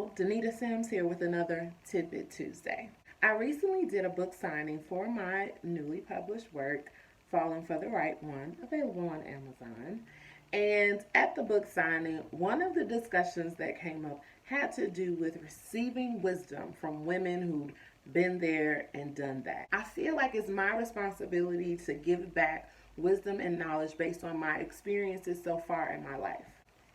Hello, Danita Sims here with another Tidbit Tuesday. I recently did a book signing for my newly published work, Falling for the Right One, available on Amazon. And at the book signing, one of the discussions that came up had to do with receiving wisdom from women who'd been there and done that. I feel like it's my responsibility to give back wisdom and knowledge based on my experiences so far in my life.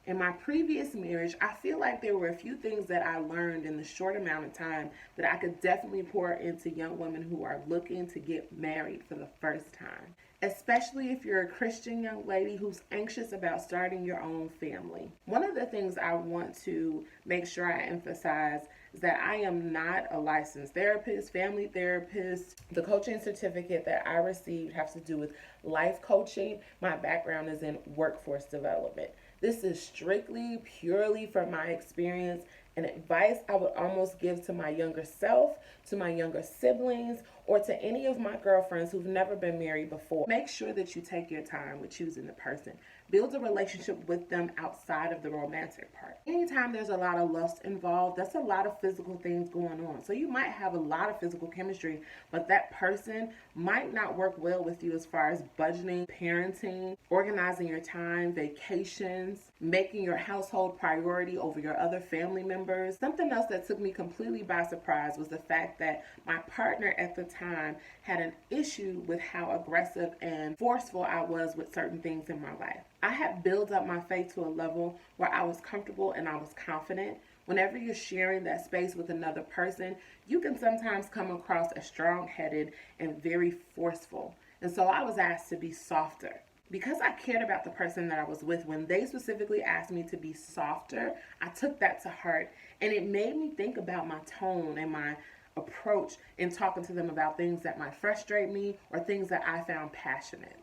In my previous marriage, I feel like there were a few things that I learned in the short amount of time that I could definitely pour into young women who are looking to get married for the first time. Especially if you're a Christian young lady who's anxious about starting your own family. One of the things I want to make sure I emphasize is that I am not a licensed therapist, family therapist. The coaching certificate that I received has to do with life coaching. My background is in workforce development. This is strictly, purely from my experience and advice I would almost give to my younger self, to my younger siblings, or to any of my girlfriends who've never been married before. Make sure that you take your time with choosing the person. Build a relationship with them outside of the romantic part. Anytime there's a lot of lust involved, that's a lot of physical things going on. So you might have a lot of physical chemistry, but that person might not work well with you as far as budgeting, parenting, organizing your time, vacations, making your household priority over your other family members. Something else that took me completely by surprise was the fact that my partner at the time had an issue with how aggressive and forceful I was with certain things in my life. I had built up my faith to a level where I was comfortable and I was confident. Whenever you're sharing that space with another person, you can sometimes come across as strong-headed and very forceful. And so I was asked to be softer. Because I cared about the person that I was with, when they specifically asked me to be softer, I took that to heart. And it made me think about my tone and my approach in talking to them about things that might frustrate me or things that I found passionate.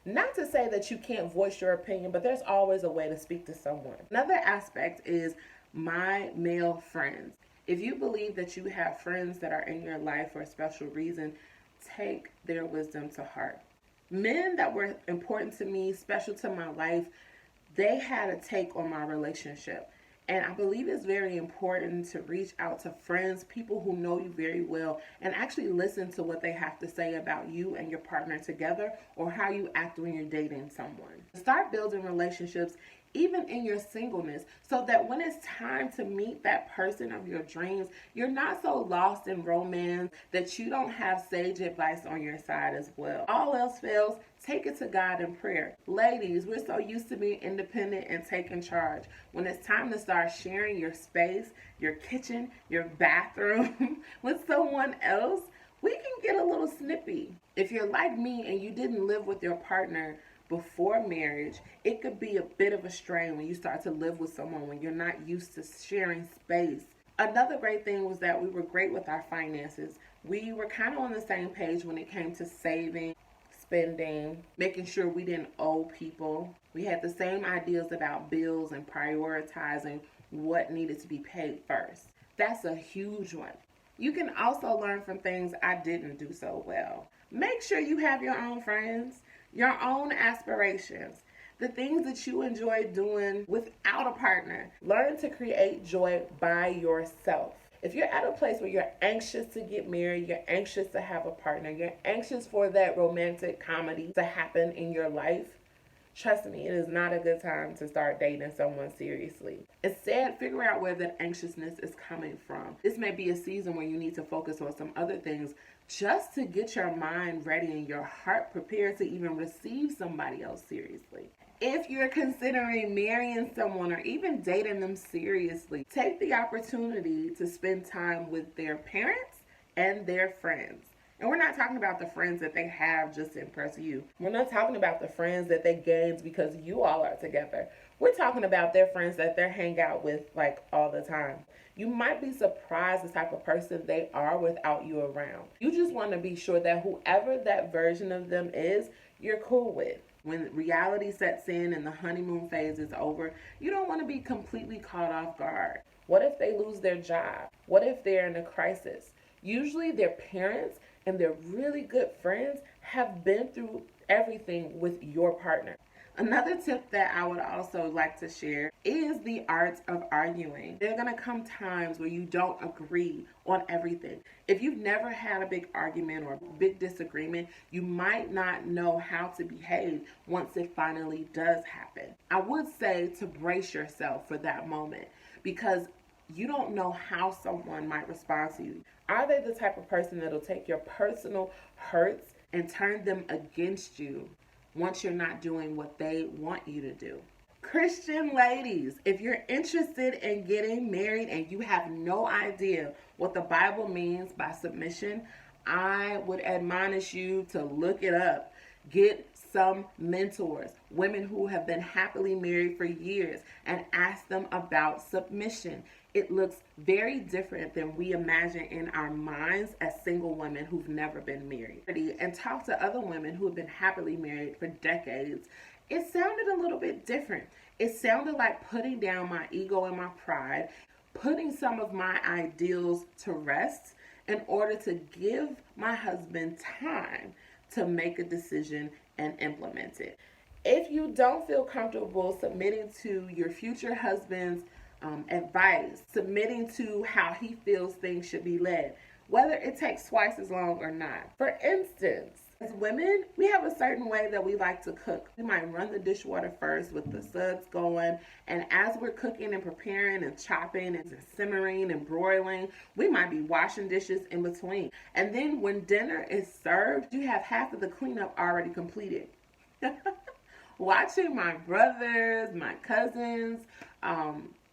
Not to say that you can't voice your opinion, but there's always a way to speak to someone. Another aspect is my male friends. If you believe that you have friends that are in your life for a special reason, take their wisdom to heart. Men that were important to me, special to my life, they had a take on my relationship. And I believe it's very important to reach out to friends, people who know you very well, and actually listen to what they have to say about you and your partner together, or how you act when you're dating someone. Start building relationships even in your singleness, so that when it's time to meet that person of your dreams, you're not so lost in romance that you don't have sage advice on your side as well. All else fails, take it to God in prayer. Ladies, we're so used to being independent and taking charge. When it's time to start sharing your space, your kitchen, your bathroom with someone else, we can get a little snippy. If you're like me and you didn't live with your partner before marriage, it could be a bit of a strain when you start to live with someone when you're not used to sharing space. Another great thing was that we were great with our finances. We were kind of on the same page when it came to saving, spending, making sure we didn't owe people. We had the same ideas about bills and prioritizing what needed to be paid first. That's a huge one. You can also learn from things I didn't do so well. Make sure you have your own friends, your own aspirations, the things that you enjoy doing without a partner. Learn to create joy by yourself. If you're at a place where you're anxious to get married, you're anxious to have a partner, you're anxious for that romantic comedy to happen in your life, trust me, it is not a good time to start dating someone seriously. Instead, figure out where that anxiousness is coming from. This may be a season where you need to focus on some other things just to get your mind ready and your heart prepared to even receive somebody else seriously. If you're considering marrying someone or even dating them seriously, take the opportunity to spend time with their parents and their friends. And we're not talking about the friends that they have just to impress you. We're not talking about the friends that they gained because you all are together. We're talking about their friends that they hang out with like all the time. You might be surprised the type of person they are without you around. You just want to be sure that whoever that version of them is, you're cool with. When reality sets in and the honeymoon phase is over, you don't want to be completely caught off guard. What if they lose their job? What if they're in a crisis? Usually their parents and their really good friends have been through everything with your partner. Another tip that I would also like to share is the art of arguing. There are going to come times where you don't agree on everything. If you've never had a big argument or a big disagreement, you might not know how to behave once it finally does happen. I would say to brace yourself for that moment, because you don't know how someone might respond to you. Are they the type of person that'll take your personal hurts and turn them against you once you're not doing what they want you to do? Christian ladies, if you're interested in getting married and you have no idea what the Bible means by submission, I would admonish you to look it up. Get some mentors, women who have been happily married for years, and ask them about submission. It looks very different than we imagine in our minds as single women who've never been married. And talk to other women who have been happily married for decades. It sounded a little bit different. It sounded like putting down my ego and my pride, putting some of my ideals to rest in order to give my husband time to make a decision and implement it. If you don't feel comfortable submitting to your future husband's advice, submitting to how he feels things should be led, whether it takes twice as long or not. For instance, as women, we have a certain way that we like to cook. We might run the dishwater first with the suds going, and as we're cooking and preparing and chopping and simmering and broiling, we might be washing dishes in between. And then when dinner is served, you have half of the cleanup already completed. Watching my brothers, my cousins,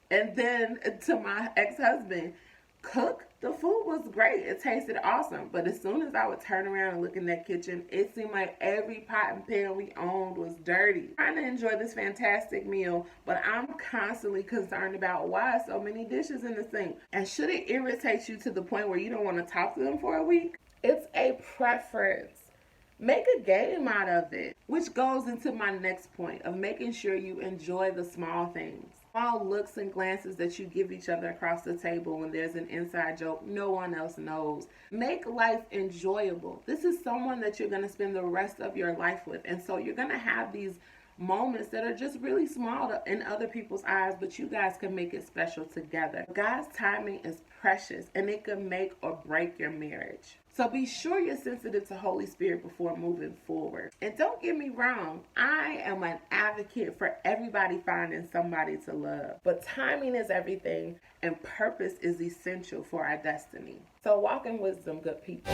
and then to my ex-husband cook, the food was great. It tasted awesome. But as soon as I would turn around and look in that kitchen, it seemed like every pot and pan we owned was dirty. I'm trying to enjoy this fantastic meal, but I'm constantly concerned about why so many dishes in the sink. And should it irritate you to the point where you don't want to talk to them for a week? It's a preference. Make a game out of it, which goes into my next point of making sure you enjoy the small things. Small looks and glances that you give each other across the table when there's an inside joke no one else knows. Make life enjoyable. This is someone that you're going to spend the rest of your life with, and so you're going to have these moments that are just really small in other people's eyes, but you guys can make it special together. God's timing is precious, and it can make or break your marriage. So be sure you're sensitive to Holy Spirit before moving forward. And don't get me wrong, I am an advocate for everybody finding somebody to love. But timing is everything, and purpose is essential for our destiny. So walk in wisdom, good people.